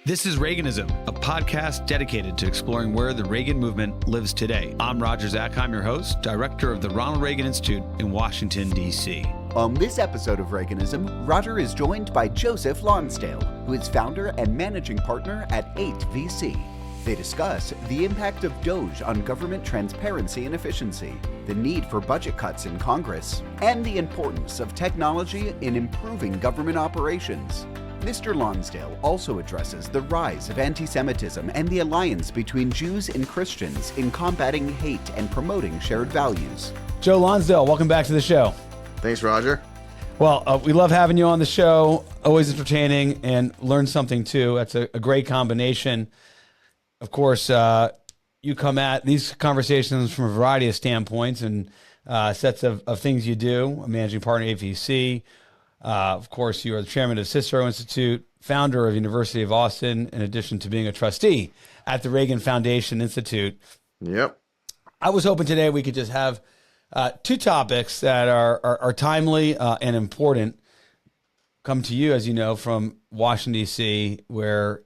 This is Reaganism, a podcast dedicated to exploring where the Reagan movement lives today. I'm Roger Zakheim, your host, director of the Ronald Reagan Institute in Washington, D.C. On this episode of Reaganism, Roger is joined by Joseph Lonsdale, who is founder and managing partner at 8VC. They discuss the impact of DOGE on government transparency and efficiency, the need for budget cuts in Congress, and the importance of technology in improving government operations. Mr. Lonsdale also addresses the rise of anti-Semitism and the alliance between Jews and Christians in combating hate and promoting shared values. Joe Lonsdale, welcome back to the show. Thanks, Roger. Well, we love having you on the show. Always entertaining and learn something too. That's a great combination. Of course, you come at these conversations from a variety of standpoints and sets of things you do. A managing partner at AVC. Of course, you are the chairman of Cicero Institute, founder of University of Austin, in addition to being a trustee at the Reagan Foundation Institute. Yep. I was hoping today we could just have two topics that are timely and important come to you, as you know, from Washington, D.C., where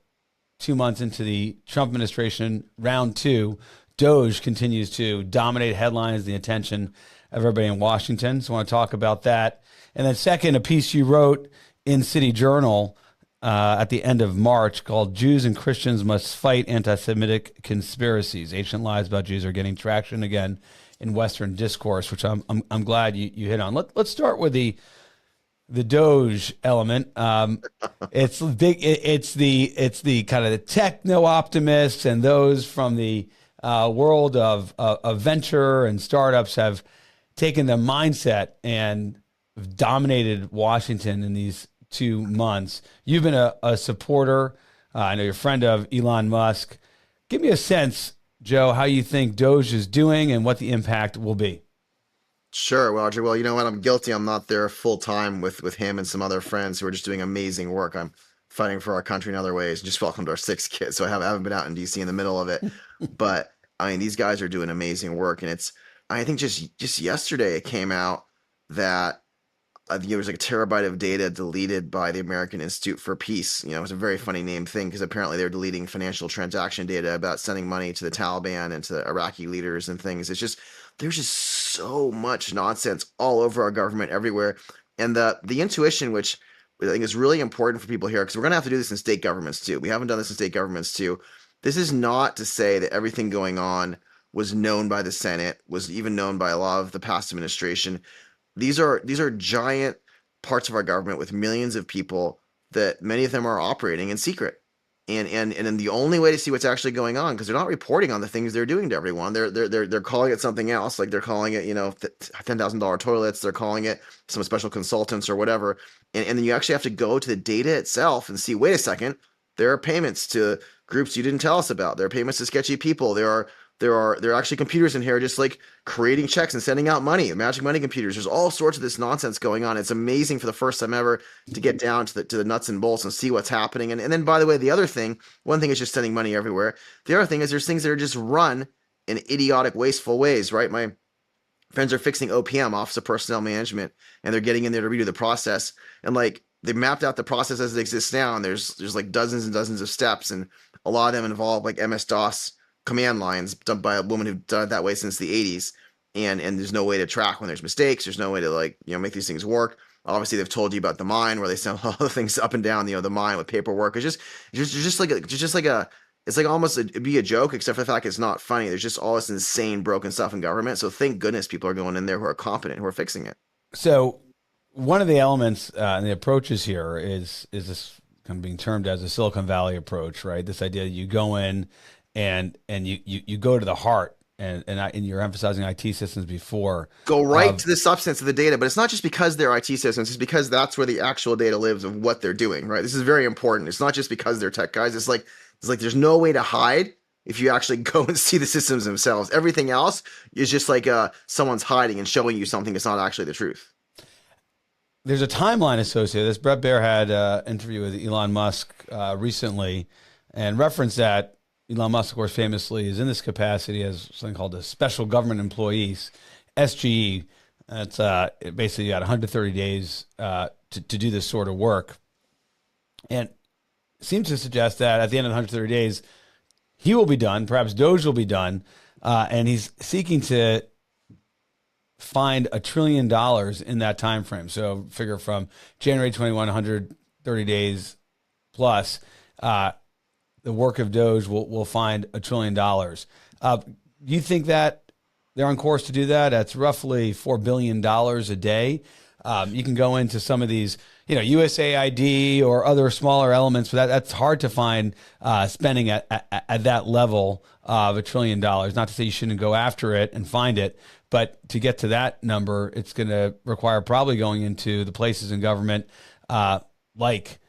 2 months into the Trump administration, round two, DOGE continues to dominate headlines, the attention of everybody in Washington. So I want to talk about that. And then second, a piece you wrote in City Journal at the end of March called Jews and Christians Must Fight Anti-Semitic Conspiracies. Ancient lies about Jews are getting traction again in Western discourse, which I'm glad you hit on. Let's start with the DOGE element. It's big. It's the kind of the techno optimists and those from the world of venture and startups have taken the mindset and dominated Washington in these 2 months. You've been a supporter. I know you're a friend of Elon Musk. Give me a sense, Joe, how you think DOGE is doing and what the impact will be. Sure, Roger. Well, you know what? I'm guilty. I'm not there full time with him and some other friends who are just doing amazing work. I'm fighting for our country in other ways. Just welcomed our sixth kid, so I haven't been out in D.C. in the middle of it. But I mean, these guys are doing amazing work, and I think just yesterday it came out that there was like a terabyte of data deleted by the American Institute for Peace. You know, it was a very funny name thing because apparently they're deleting financial transaction data about sending money to the Taliban and to Iraqi leaders and things. There's just so much nonsense all over our government everywhere. And the intuition, which I think is really important for people here, because we're going to have to do this in state governments too. We haven't done this in state governments too. This is not to say that everything going on was known by the Senate, was even known by a lot of the past administration. These are giant parts of our government with millions of people that many of them are operating in secret. And the only way to see what's actually going on, because they're not reporting on the things they're doing to everyone. They're calling it something else, like they're calling it, $10,000 toilets. They're calling it some special consultants or whatever. And then you actually have to go to the data itself and see, wait a second, there are payments to groups you didn't tell us about. There are payments to sketchy people. There are actually computers in here just like creating checks and sending out money, magic money computers. There's all sorts of this nonsense going on. It's amazing for the first time ever to get down to the nuts and bolts and see what's happening. And then, by the way, the other thing, one thing is just sending money everywhere. The other thing is there's things that are just run in idiotic, wasteful ways, right? My friends are fixing OPM, Office of Personnel Management, and they're getting in there to redo the process. And like they mapped out the process as it exists now, and there's like dozens and dozens of steps, and a lot of them involve like MS-DOS command lines done by a woman who's done it that way since the 80s. And there's no way to track when there's mistakes. There's no way to make these things work. Obviously, they've told you about the mine where they send all the things up and down, the mine with paperwork. It's like almost it'd be a joke, except for the fact it's not funny. There's just all this insane broken stuff in government. So thank goodness people are going in there who are competent, who are fixing it. So one of the elements and the approaches here is this kind of being termed as a Silicon Valley approach, right? This idea that you go in and you go to the heart, and you're emphasizing IT systems before. Go right to the substance of the data, but it's not just because they're IT systems, it's because that's where the actual data lives of what they're doing, right? This is very important. It's not just because they're tech guys. It's like there's no way to hide if you actually go and see the systems themselves. Everything else is just like someone's hiding and showing you something that's not actually the truth. There's a timeline associated with this. Brett Baer had an interview with Elon Musk recently and referenced that Elon Musk, of course, famously is in this capacity as something called a special government employees, SGE. It's basically you got 130 days to do this sort of work. And seems to suggest that at the end of the 130 days, he will be done. Perhaps DOGE will be done. And he's seeking to find $1 trillion in that time frame. So figure from January 21, 130 days plus, the work of DOGE will find $1 trillion. Do you think that they're on course to do that? That's roughly $4 billion a day. You can go into some of these, USAID or other smaller elements, but that's hard to find spending at that level of $1 trillion. Not to say you shouldn't go after it and find it, but to get to that number, it's going to require probably going into the places in government like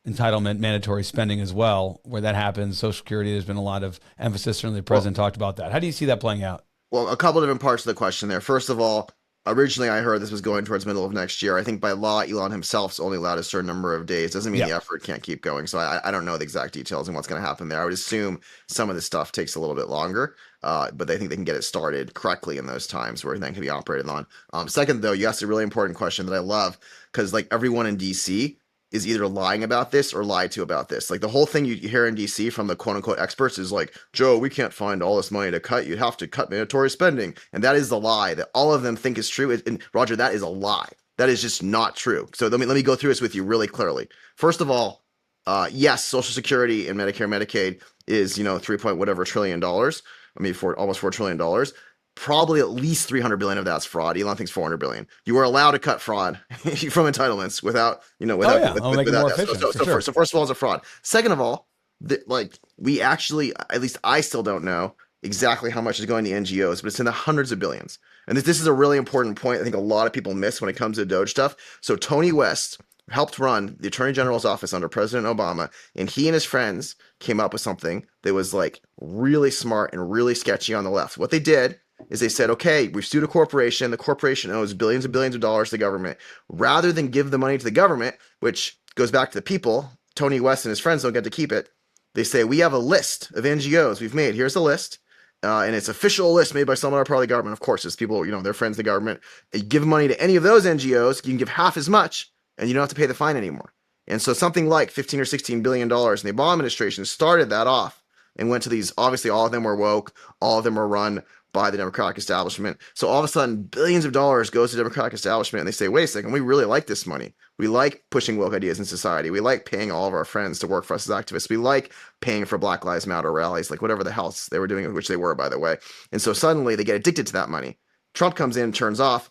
entitlement, mandatory spending as well, where that happens. Social Security, there's been a lot of emphasis. Certainly the president talked about that. How do you see that playing out? Well, a couple of different parts of the question there. First of all, originally I heard this was going towards middle of next year. I think by law, Elon himself is only allowed a certain number of days. Doesn't mean the effort can't keep going. So I don't know the exact details and what's going to happen there. I would assume some of this stuff takes a little bit longer, but they think they can get it started correctly in those times where everything can be operated on. Second, though, you asked a really important question that I love, because like everyone in DC is either lying about this or lied to about this. Like the whole thing you hear in DC from the quote unquote experts is like, Joe, we can't find all this money to cut. You'd have to cut mandatory spending. And that is the lie that all of them think is true. And Roger, that is a lie. That is just not true. So let me go through this with you really clearly. First of all, yes, Social Security and Medicare, Medicaid is, 3 point whatever $trillion. Almost $4 trillion. Probably at least 300 billion of that's fraud. Elon thinks 400 billion. You are allowed to cut fraud from entitlements without. So first of all, it's a fraud. Second of all, we actually, at least I still don't know exactly how much is going to NGOs, but it's in the hundreds of billions. And this is a really important point I think a lot of people miss when it comes to DOGE stuff. So Tony West helped run the Attorney General's office under President Obama, and he and his friends came up with something that was like really smart and really sketchy on the left. What they did is they said, okay, we've sued a corporation. The corporation owes billions and billions of dollars to the government. Rather than give the money to the government, which goes back to the people, Tony West and his friends don't get to keep it. They say, we have a list of NGOs we've made. Here's the list. And it's official list made by someone or part of the government. Of course, it's people, they're friends of the government. You give money to any of those NGOs, you can give half as much, and you don't have to pay the fine anymore. And so something like $15 or $16 billion in the Obama administration started that off and went to these, obviously all of them were woke, all of them were run by the Democratic establishment. So all of a sudden, billions of dollars goes to the Democratic establishment, and they say, wait a second, we really like this money. We like pushing woke ideas in society. We like paying all of our friends to work for us as activists. We like paying for Black Lives Matter rallies, like whatever the hell they were doing, which they were, by the way. And so suddenly they get addicted to that money. Trump comes in, turns off.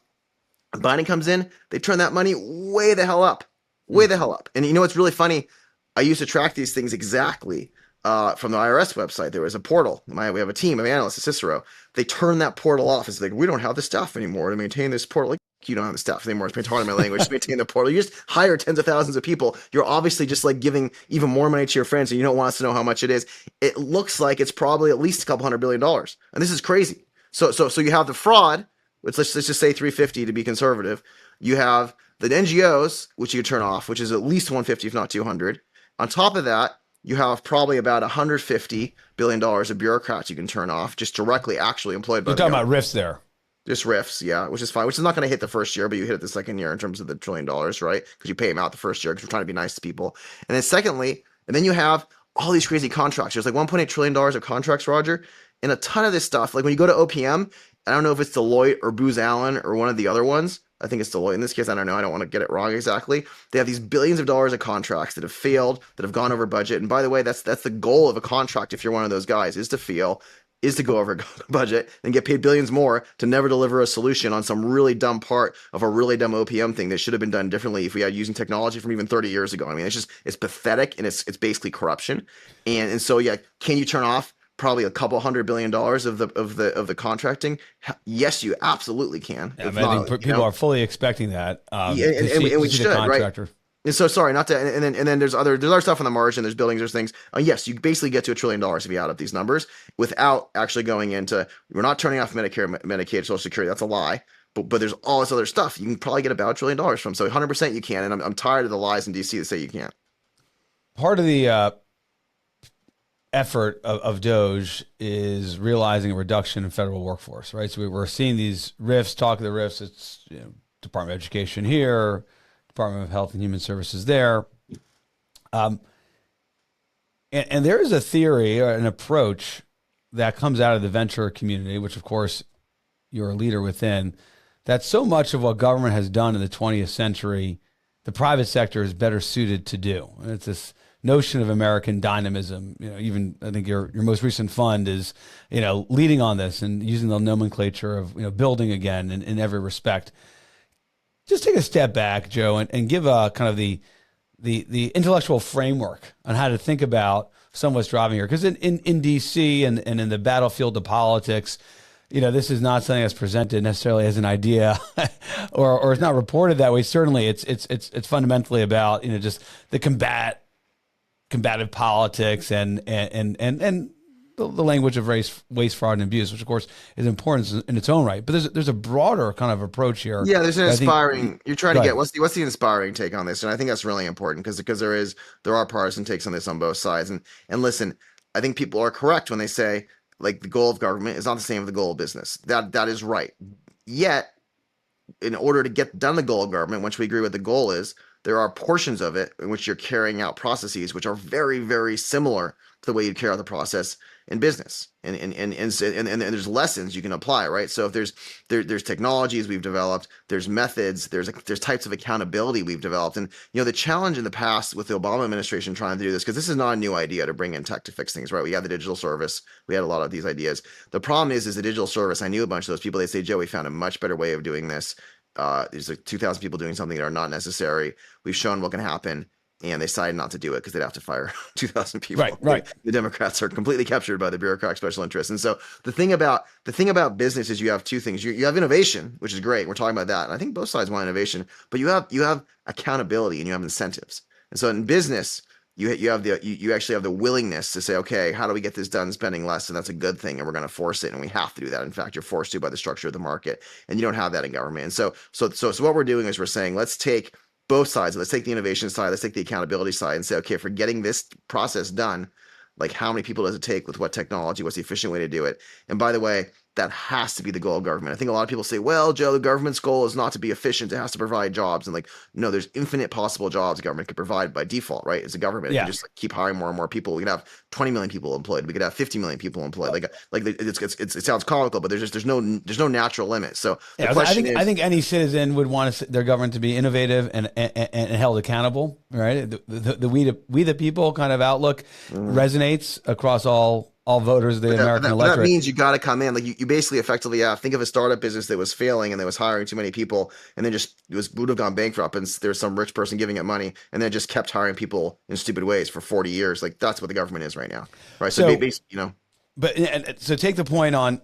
Biden comes in, they turn that money way the hell up. Way the hell up. And you know what's really funny? I used to track these things exactly from the IRS website. There was a portal. We have a team of analysts at Cicero. They turned that portal off. It's like, we don't have the staff anymore to maintain this portal. Like, you don't have the staff anymore. It's pardon my language. Just maintain the portal. You just hire tens of thousands of people. You're obviously just like giving even more money to your friends, and you don't want us to know how much it is. It looks like it's probably at least a couple $100 billion. And this is crazy. So you have the fraud, which let's just say 350 to be conservative. You have the NGOs, which you turn off, which is at least 150, if not 200. On top of that, you have probably about $150 billion of bureaucrats you can turn off, just directly actually employed by You're talking about RIFs there. Just RIFs, yeah, which is fine, which is not going to hit the first year, but you hit it the second year in terms of the $1 trillion, right? Because you pay them out the first year because we're trying to be nice to people. And then secondly, and then you have all these crazy contracts. There's like $1.8 trillion of contracts, Roger, and a ton of this stuff. Like when you go to OPM, I don't know if it's Deloitte or Booz Allen or one of the other ones. I think it's Deloitte in this case. I don't know. I don't want to get it wrong exactly. They have these billions of dollars of contracts that have failed, that have gone over budget. And by the way, that's the goal of a contract. If you're one of those guys, is to go over budget and get paid billions more to never deliver a solution on some really dumb part of a really dumb OPM thing that should have been done differently if we had using technology from even 30 years ago. I mean, it's pathetic, and it's basically corruption. And so yeah, can you turn off probably a couple $100 billion of the contracting? Yes, you absolutely can. Yeah, I think people are fully expecting that. And we should, right? And so sorry, not to, and then there's other stuff on the margin. There's buildings, there's things. Yes, you basically get to $1 trillion if you add up these numbers without actually going into. We're not turning off Medicare, Medicaid, Social Security. That's a lie. But there's all this other stuff you can probably get about $1 trillion from. So 100% you can. And I'm tired of the lies in DC that say you can't. Part of the effort of DOGE is realizing a reduction in federal workforce, right? So we're seeing these RIFs, talk of the RIFs. It's Department of Education here, Department of Health and Human Services there. And there is a theory or an approach that comes out of the venture community, which of course you're a leader within, that so much of what government has done in the 20th century, the private sector is better suited to do. And it's this notion of American dynamism. Even I think your most recent fund is, leading on this and using the nomenclature of, building again in every respect. Just take a step back, Joe, and give a kind of the intellectual framework on how to think about some of what's driving here. Because in D.C. and in the battlefield of politics, this is not something that's presented necessarily as an idea or it's not reported that way. Certainly it's fundamentally about, just the combative politics and the language of race, waste, fraud, and abuse, which of course is important in its own right. But there's a broader kind of approach here. Yeah, there's an inspiring. You're trying to get what's the inspiring take on this, and I think that's really important because there are partisan takes on this on both sides. And listen, I think people are correct when they say like the goal of government is not the same as the goal of business. That is right. Yet, in order to get done the goal of government, once we agree what the goal is, there are portions of it in which you're carrying out processes which are very, very similar to the way you carry out the process in business, and there's lessons you can apply, right? So if there's technologies we've developed, there's methods, there's types of accountability we've developed, and the challenge in the past with the Obama administration trying to do this, because this is not a new idea to bring in tech to fix things, right? We had the digital service, we had a lot of these ideas. The problem is the digital service. I knew a bunch of those people. They say, Joe, we found a much better way of doing this. There's like 2,000 people doing something that are not necessary. We've shown what can happen. And they decided not to do it because they'd have to fire 2,000 people. Right. The Democrats are completely captured by the bureaucratic special interests. And so the thing about business is you have two things. You have innovation, which is great. We're talking about that. And I think both sides want innovation, but you have accountability and you have incentives. And so in business, you actually have the willingness to say, okay, how do we get this done spending less? And that's a good thing. And we're going to force it. And we have to do that. In fact, you're forced to by the structure of the market. And you don't have that in government. And so what we're doing is we're saying, let's take both sides. Let's take the innovation side. Let's take the accountability side and say, okay, for getting this process done, like how many people does it take with what technology? What's the efficient way to do it? And by the way, that has to be the goal of government. I think a lot of people say, well, Joe, the government's goal is not to be efficient. It has to provide jobs. And like, no, there's infinite possible jobs the government could provide by default, right? As a government, you just like, keep hiring more and more people. We could have 20 million people employed. We could have 50 million people employed. It sounds comical, but there's no natural limit. So the question is, I think any citizen would want their government to be innovative and held accountable, right? The we the people kind of outlook resonates across all voters of the American electorate. That means you got to come in. Like you basically effectively think of a startup business that was failing and that was hiring too many people and then would have gone bankrupt and there's some rich person giving it money and then just kept hiring people in stupid ways for 40 years. Like that's what the government is right now. Right. So basically, But so take the point on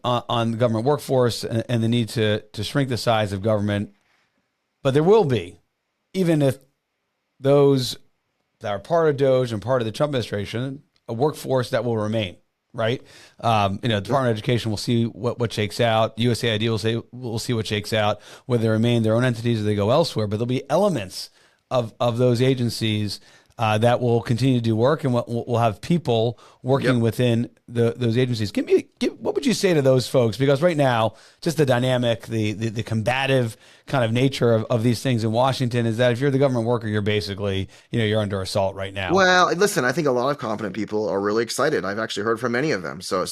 the government workforce and the need to shrink the size of government. But there will be, even if those that are part of DOGE and part of the Trump administration, a workforce that will remain. Right. The Department of Education will see what shakes out. USAID we'll see what shakes out, whether they remain their own entities or they go elsewhere. But there'll be elements of those agencies that will continue to do work, and we'll have people working within those agencies. What would you say to those folks? Because right now, just the dynamic, the combative kind of nature of these things in Washington is that if you're the government worker, you're basically, you're under assault right now. Well, listen, I think a lot of competent people are really excited. I've actually heard from many of them. So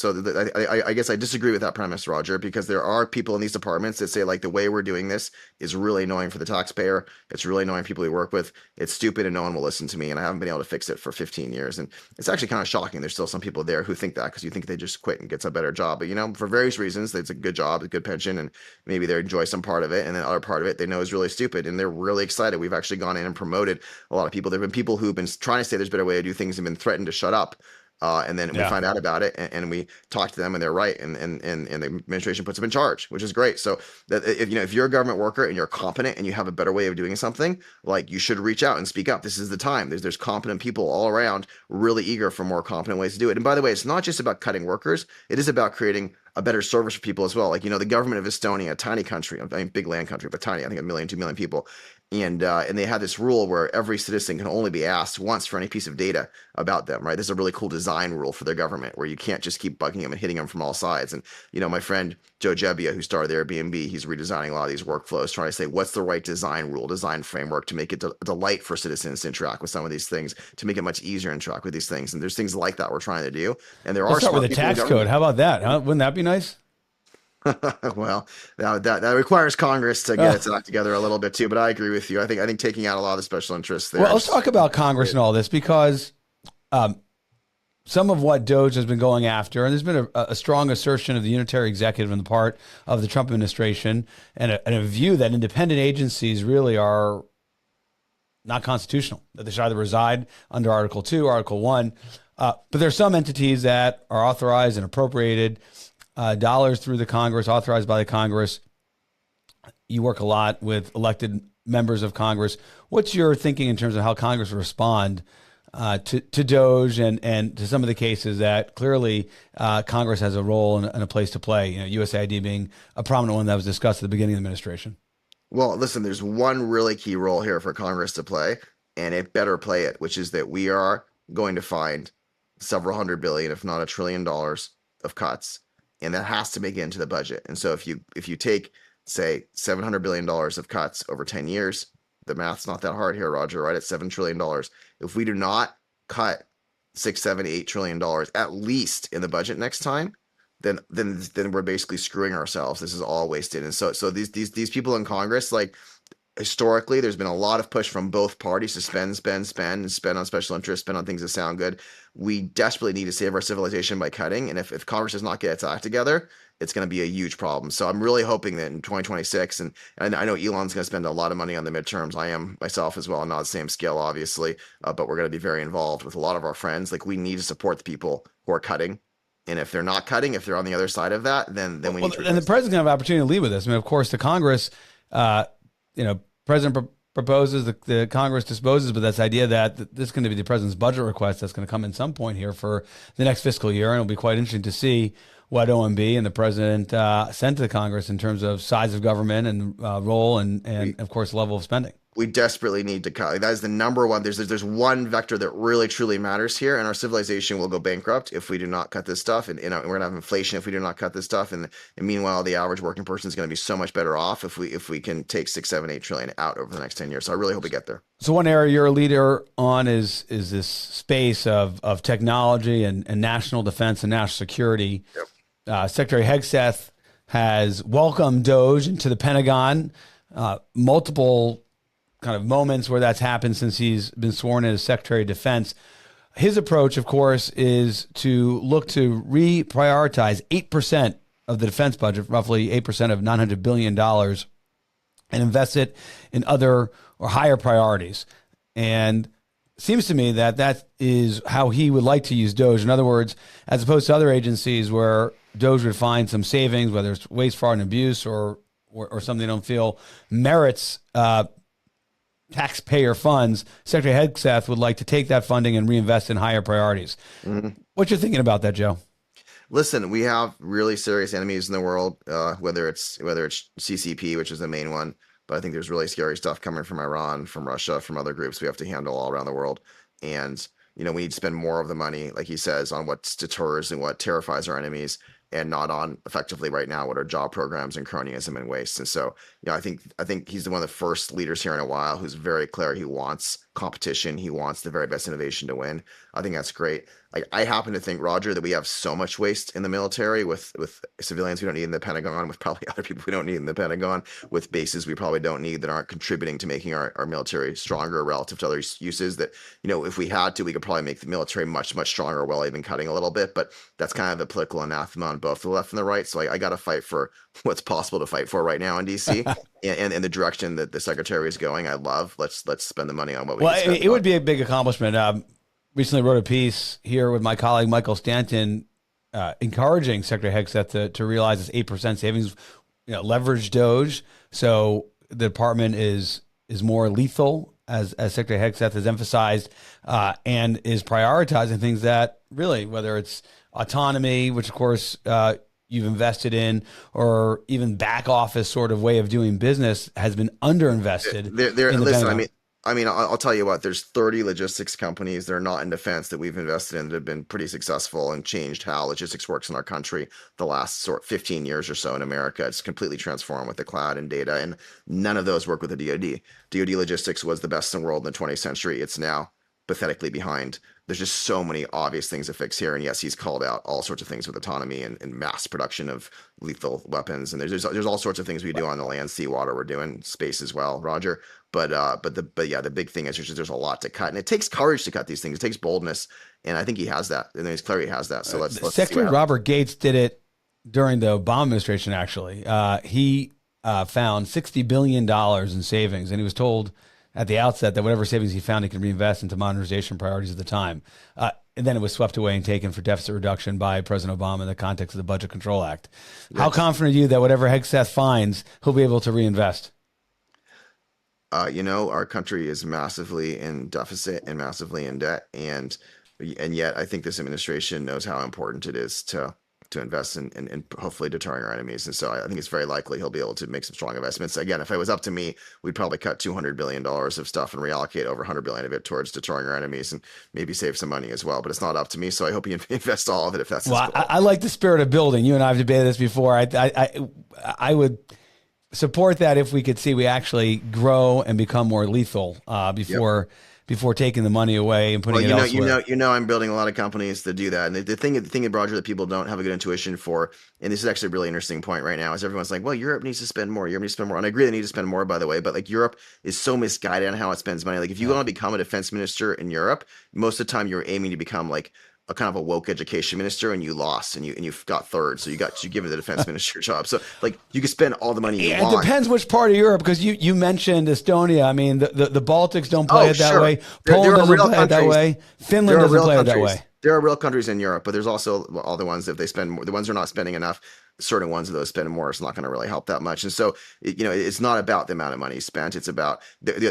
I guess I disagree with that premise, Roger, because there are people in these departments that say like the way we're doing this is really annoying for the taxpayer. It's really annoying people we work with. It's stupid and no one will listen to me. And I haven't been able to fix it for 15 years. And it's actually kind of shocking. There's still some people there who think that because you think they just quit and get a better job. But, for various reasons, it's a good job, a good pension, and maybe they enjoy some part of it. And then other part of it they know is really stupid. And they're really excited. We've actually gone in and promoted a lot of people. There have been people who've been trying to say there's a better way to do things and been threatened to shut up. And then we find out about it and we talk to them and they're right. And the administration puts them in charge, which is great. So that if you're a government worker and you're competent and you have a better way of doing something, like you should reach out and speak up. This is the time. There's competent people all around really eager for more competent ways to do it. And by the way, it's not just about cutting workers. It is about creating a better service for people as well. Like, the government of Estonia, a tiny country, big land country, but tiny, I think 1 million, 2 million people. And they had this rule where every citizen can only be asked once for any piece of data about them, right? This is a really cool design rule for their government where you can't just keep bugging them and hitting them from all sides. And, my friend Joe Gebbia, who started Airbnb, he's redesigning a lot of these workflows, trying to say, what's the right design rule, design framework to make it a delight for citizens to interact with some of these things, to make it much easier to interact with these things. And there's things like that we're trying to do. And there Let's are start smart with the people in tax government. code. How about that? Huh? Wouldn't that be nice? Well, that requires Congress to get its act together a little bit too. But I agree with you. I think taking out a lot of the special interests there. Well, let's talk about Congress and all this, because some of what DOGE has been going after, and there's been a strong assertion of the unitary executive on the part of the Trump administration, and a view that independent agencies really are not constitutional, that they should either reside under Article 2, Article 1. But there are some entities that are authorized and appropriated dollars through the Congress, authorized by the Congress. You work a lot with elected members of Congress. What's your thinking in terms of how Congress will respond to DOGE and to some of the cases that clearly Congress has a role and a place to play? USAID being a prominent one that was discussed at the beginning of the administration. Well, listen, there's one really key role here for Congress to play, and it better play it, which is that we are going to find several hundred billion, if not $1 trillion of cuts. And that has to make it into the budget. And so if you take, say, $700 billion of cuts over 10 years, the math's not that hard here, Roger, right? It's $7 trillion. If we do not cut $6, $7, $8 trillion at least in the budget next time, then we're basically screwing ourselves. This is all wasted. And so these people in Congress, like, historically, there's been a lot of push from both parties to spend on special interests, spend on things that sound good. We desperately need to save our civilization by cutting. And if Congress does not get its act together, it's going to be a huge problem. So I'm really hoping that in 2026, and I know Elon's going to spend a lot of money on the midterms. I am myself as well, not the same scale, obviously, but we're going to be very involved with a lot of our friends. Like, we need to support the people who are cutting. And if they're not cutting, if they're on the other side of that, then we need to. And the president's going to have an opportunity to lead with this. I mean, of course, the Congress, President proposes, the Congress disposes, but that's the idea that this is going to be the president's budget request that's going to come in some point here for the next fiscal year. And it'll be quite interesting to see what OMB and the president sent to the Congress in terms of size of government and role and of course, level of spending. We desperately need to cut. That is the number one. There's one vector that really, truly matters here, and our civilization will go bankrupt if we do not cut this stuff. And we're going to have inflation if we do not cut this stuff. And meanwhile, the average working person is going to be so much better off if we can take 6, 7, 8 trillion out over the next 10 years. So I really hope we get there. So one area you're a leader on is this space of technology and national defense and national security. Yep. Secretary Hegseth has welcomed DOGE into the Pentagon. Multiple kind of moments where that's happened since he's been sworn in as Secretary of Defense. His approach, of course, is to look to reprioritize 8% of the defense budget, roughly 8% of $900 billion, and invest it in other or higher priorities. And it seems to me that is how he would like to use DOGE. In other words, as opposed to other agencies where DOGE would find some savings, whether it's waste, fraud, and abuse or something they don't feel merits taxpayer funds, Secretary Hegseth would like to take that funding and reinvest in higher priorities. Mm-hmm. What you're thinking about that, Joe? Listen, we have really serious enemies in the world, whether it's CCP, which is the main one, but I think there's really scary stuff coming from Iran, from Russia, from other groups we have to handle all around the world. And, we need to spend more of the money, like he says, on what deters and what terrifies our enemies, and not on effectively right now what are job programs and cronyism and waste. And so, I think he's one of the first leaders here in a while who's very clear. He wants competition. He wants the very best innovation to win. I think that's great. I happen to think, Roger, that we have so much waste in the military with civilians we don't need in the Pentagon, with probably other people we don't need in the Pentagon, with bases we probably don't need that aren't contributing to making our military stronger relative to other uses, that, if we had to, we could probably make the military much, much stronger while even cutting a little bit. But that's kind of a political anathema on both the left and the right. So I got to fight for what's possible to fight for right now in DC and the direction that the secretary is going. I love. Let's spend the money on what we can spend. It would be a big accomplishment. Recently wrote a piece here with my colleague Michael Stanton, encouraging Secretary Hegseth to realize this 8% savings, leverage DOGE, so the department is more lethal, as Secretary Hegseth has emphasized, and is prioritizing things that really, whether it's autonomy, which of course you've invested in, or even back office sort of way of doing business has been underinvested in the Listen, Pentagon. I'll tell you what, there's 30 logistics companies that are not in defense that we've invested in that have been pretty successful and changed how logistics works in our country the last 15 years or so in America. It's completely transformed with the cloud and data, and none of those work with the DoD. DoD logistics was the best in the world in the 20th century. It's now pathetically behind. There's just so many obvious things to fix here. And yes, he's called out all sorts of things with autonomy and mass production of lethal weapons. And there's all sorts of things we do on the land, sea, water. We're doing space as well, Roger. But the big thing is there's a lot to cut, and it takes courage to cut these things. It takes boldness, and I think he has that. And it's clear he has that. So let's Secretary Robert Gates did it during the Obama administration. Actually, he found $60 billion in savings, and he was told at the outset that whatever savings he found, he could reinvest into modernization priorities at the time. And then it was swept away and taken for deficit reduction by President Obama in the context of the Budget Control Act. Yes. How confident are you that whatever Hegseth finds, he'll be able to reinvest? Our country is massively in deficit and massively in debt. And yet I think this administration knows how important it is to invest in hopefully deterring our enemies. And so I think it's very likely he'll be able to make some strong investments. Again, if it was up to me, we'd probably cut $200 billion of stuff and reallocate over $100 billion of it towards deterring our enemies and maybe save some money as well. But it's not up to me. So I hope he invests all of it if that's his goal. I like the spirit of building. You and I have debated this before. I would support that if we could see we actually grow and become more lethal before taking the money away and putting it elsewhere. I'm building a lot of companies that do that. And the thing, Roger, that people don't have a good intuition for, and this is actually a really interesting point right now, is everyone's like, well, Europe needs to spend more. Europe needs to spend more. And I agree they need to spend more, by the way, but like Europe is so misguided on how it spends money. Like if you want to become a defense minister in Europe, most of the time you're aiming to become like a kind of a woke education minister, and you lost, and you got third, so you given the defense minister job. So like you can spend all the money you want. It depends which part of Europe, because you mentioned Estonia. I mean, the Baltics don't play it that way. Poland doesn't play it that way. Finland doesn't play it that way. There are real countries in Europe, but there's also all the ones that they spend more. The ones who are not spending enough. Certain ones of those spend more. It's not going to really help that much. And so, it's not about the amount of money spent. It's about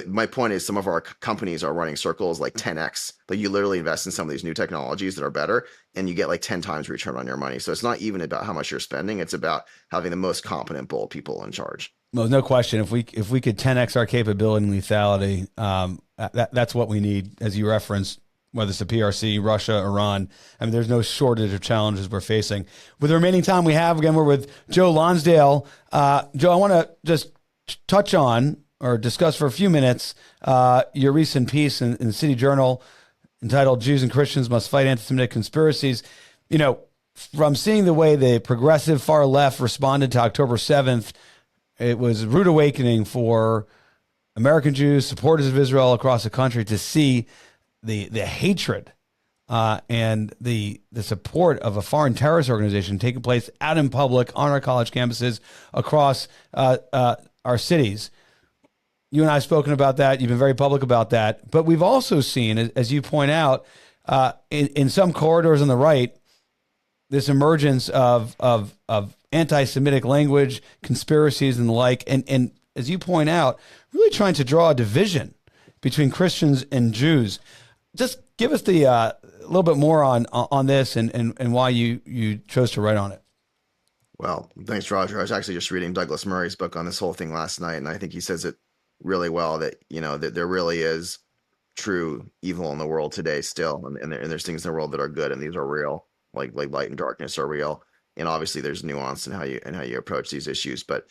my point is some of our companies are running circles like 10x. Like you literally invest in some of these new technologies that are better, and you get like 10 times return on your money. So it's not even about how much you're spending. It's about having the most competent, bold people in charge. Well, no question. If we could 10x our capability and lethality, that's what we need, as you referenced. Whether it's the PRC, Russia, Iran. I mean, there's no shortage of challenges we're facing. With the remaining time we have, again, we're with Joe Lonsdale. Joe, I want to just touch on or discuss for a few minutes your recent piece in the City Journal entitled Jews and Christians Must Fight Anti-Semitic Conspiracies. From seeing the way the progressive far left responded to October 7th, it was a rude awakening for American Jews, supporters of Israel across the country, to see the hatred and the support of a foreign terrorist organization taking place out in public on our college campuses across our cities. You and I have spoken about that. You've been very public about that. But we've also seen, as you point out, in some corridors on the right, this emergence of anti-Semitic language, conspiracies, and the like. And as you point out, really trying to draw a division between Christians and Jews. Just give us the a little bit more on this and why you chose to write on it. Well, thanks, Roger. I was actually just reading Douglas Murray's book on this whole thing last night, and I think he says it really well, that that there really is true evil in the world today still, and there's things in the world that are good, and these are real, like light and darkness are real, and obviously there's nuance in how you approach these issues, but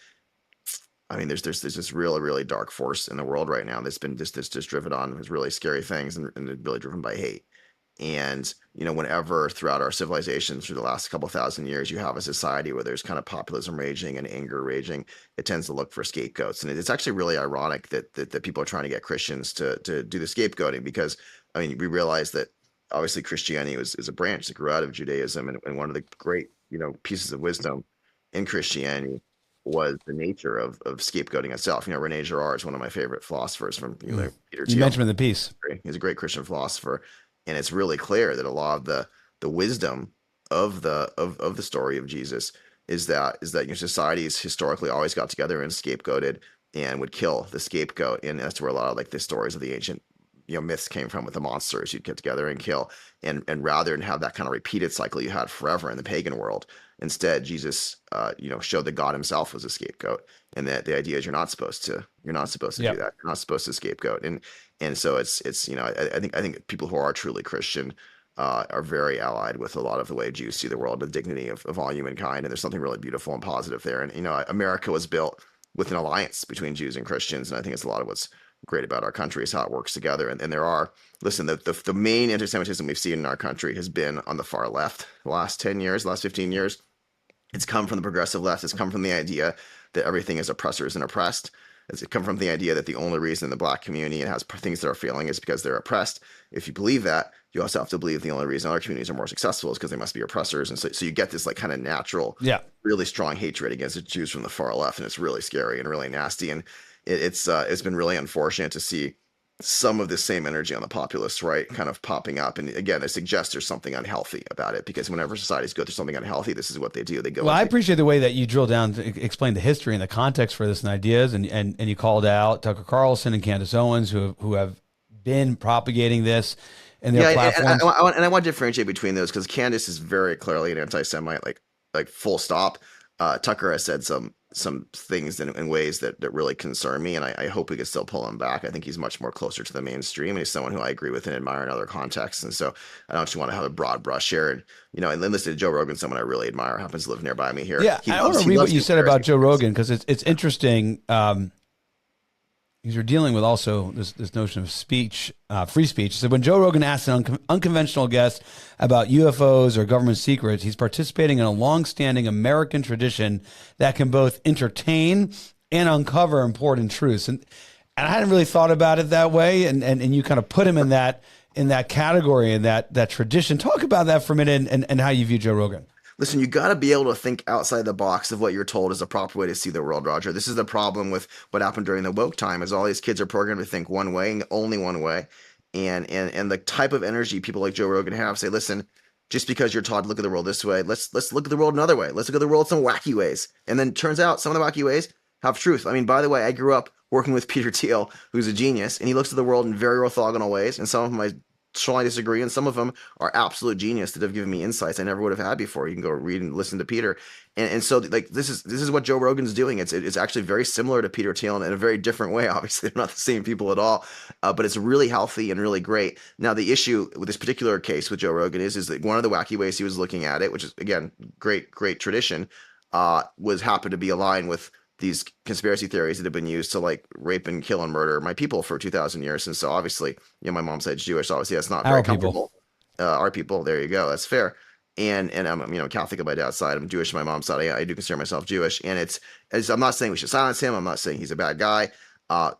I mean, there's this really, really dark force in the world right now that's been just driven on with really scary things and really driven by hate. And, whenever throughout our civilization through the last couple thousand years, you have a society where there's kind of populism raging and anger raging, it tends to look for scapegoats. And it's actually really ironic that people are trying to get Christians to do the scapegoating, because, I mean, we realize that obviously Christianity is a branch that grew out of Judaism. And one of the great, pieces of wisdom in Christianity was the nature of scapegoating itself. Rene Girard is one of my favorite philosophers from Peter Thiel. You mentioned in the piece. He's a great Christian philosopher, and it's really clear that a lot of the wisdom of the story of Jesus is that societies historically always got together and scapegoated and would kill the scapegoat, and that's where a lot of like the stories of the ancient myths came from with the monsters you'd get together and kill. And rather than have that kind of repeated cycle you had forever in the pagan world, instead Jesus showed that God himself was a scapegoat, and that the idea is you're not supposed to do that. You're not supposed to scapegoat. And so it's I think people who are truly Christian are very allied with a lot of the way Jews see the world, the dignity of all humankind, and there's something really beautiful and positive there. And America was built with an alliance between Jews and Christians, and I think it's a lot of what's great about our country is how it works together. And there are, listen, the main anti-Semitism we've seen in our country has been on the far left the last 10 years, last 15 years. It's come from the progressive left. It's come from the idea that everything is oppressors and oppressed. It's come from the idea that the only reason the black community has things that are failing is because they're oppressed. If you believe that, you also have to believe the only reason other communities are more successful is because they must be oppressors. And so you get this like kind of natural, really strong hatred against the Jews from the far left. And it's really scary and really nasty. And it's been really unfortunate to see some of the same energy on the populist right kind of popping up. And again, I suggest there's something unhealthy about it, because whenever societies go through something unhealthy, this is what they do. They go. Well, I appreciate the way that you drill down to explain the history and the context for this and ideas. And you called out Tucker Carlson and Candace Owens who have been propagating this in their platforms. And I want to differentiate between those, because Candace is very clearly an anti-Semite, like full stop. Tucker has said some things in ways that really concern me, and I hope we can still pull him back. I think he's much more closer to the mainstream, and he's someone who I agree with and admire in other contexts. And so I don't just want to have a broad brush here. And and then listen to Joe Rogan, someone I really admire, happens to live nearby me here. Yeah, I want to read what you said about Joe Rogan, because it's interesting. You're dealing with also this notion of speech, free speech. So when Joe Rogan asks an unconventional guest about UFOs or government secrets, he's participating in a long-standing American tradition that can both entertain and uncover important truths. And I hadn't really thought about it that way. And you kind of put him in that category, in that tradition. Talk about that for a minute and how you view Joe Rogan. Listen, you got to be able to think outside the box of what you're told is the proper way to see the world, Roger. This is the problem with what happened during the woke time, is all these kids are programmed to think one way and only one way. And the type of energy people like Joe Rogan have say, listen, just because you're taught to look at the world this way, let's look at the world another way. Let's look at the world some wacky ways. And then turns out some of the wacky ways have truth. I mean, by the way, I grew up working with Peter Thiel, who's a genius, and he looks at the world in very orthogonal ways. And some of them I strongly disagree, and some of them are absolute genius that have given me insights I never would have had before. You can go read and listen to Peter, and so like this is what Joe Rogan's doing. It's actually very similar to Peter Thiel in a very different way. Obviously, they're not the same people at all, but it's really healthy and really great. Now, the issue with this particular case with Joe Rogan is that one of the wacky ways he was looking at it, which is again great tradition, happened to be aligned with these conspiracy theories that have been used to like rape and kill and murder my people for 2,000 years. And so obviously, my mom's side's Jewish. So obviously that's not very comfortable. Our people, there you go. That's fair. And I'm Catholic on my dad's side. I'm Jewish on my mom's side. I do consider myself Jewish. And I'm not saying we should silence him. I'm not saying he's a bad guy.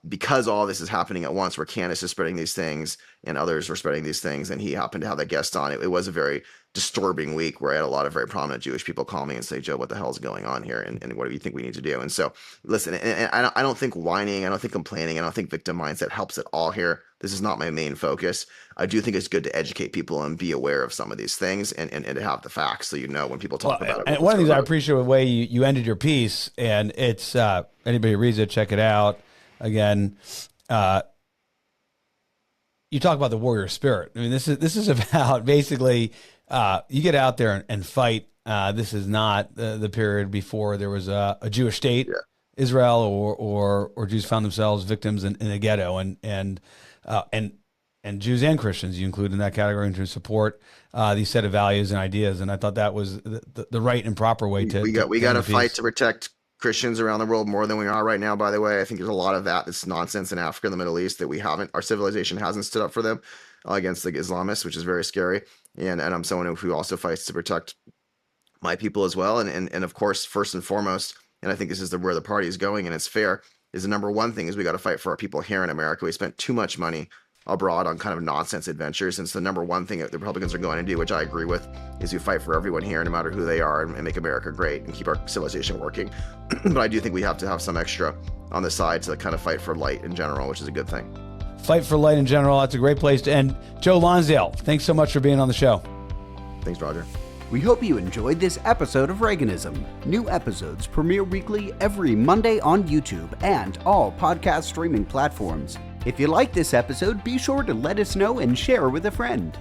Because all this is happening at once, where Candace is spreading these things and others were spreading these things, and he happened to have that guest on. It was a very disturbing week where I had a lot of very prominent Jewish people call me and say, Joe, what the hell is going on here? And what do you think we need to do? And so, listen, and I don't think whining, I don't think complaining, I don't think victim mindset helps at all here. This is not my main focus. I do think it's good to educate people and be aware of some of these things and to have the facts so when people talk about it. And one of the things I appreciate the way you ended your piece, and it's anybody who reads it, check it out. Again, you talk about the warrior spirit. I mean, this is about basically you get out there and fight. This is not the period before there was a Jewish state, Israel, or Jews found themselves victims in a ghetto, and Jews and Christians you include in that category, and to support these set of values and ideas. And I thought that was the right and proper way to. We got to fight to protect Christians around the world more than we are right now, by the way. I think there's a lot of that's nonsense in Africa and the Middle East that our civilization hasn't stood up for them against the Islamists, which is very scary. And I'm someone who also fights to protect my people as well. And of course, first and foremost, and I think this is where the party is going, and it's fair, is the number one thing is we got to fight for our people here in America. We spent too much money abroad on kind of nonsense adventures. And so the number one thing that the Republicans are going to do, which I agree with, is you fight for everyone here, no matter who they are, and make America great and keep our civilization working. But I do think we have to have some extra on the side to kind of fight for light in general, which is a good thing. Fight for light in general. That's a great place to end. Joe Lonsdale, thanks so much for being on the show. Thanks, Roger. We hope you enjoyed this episode of Reaganism. New episodes premiere weekly every Monday on YouTube and all podcast streaming platforms. If you like this episode, be sure to let us know and share with a friend.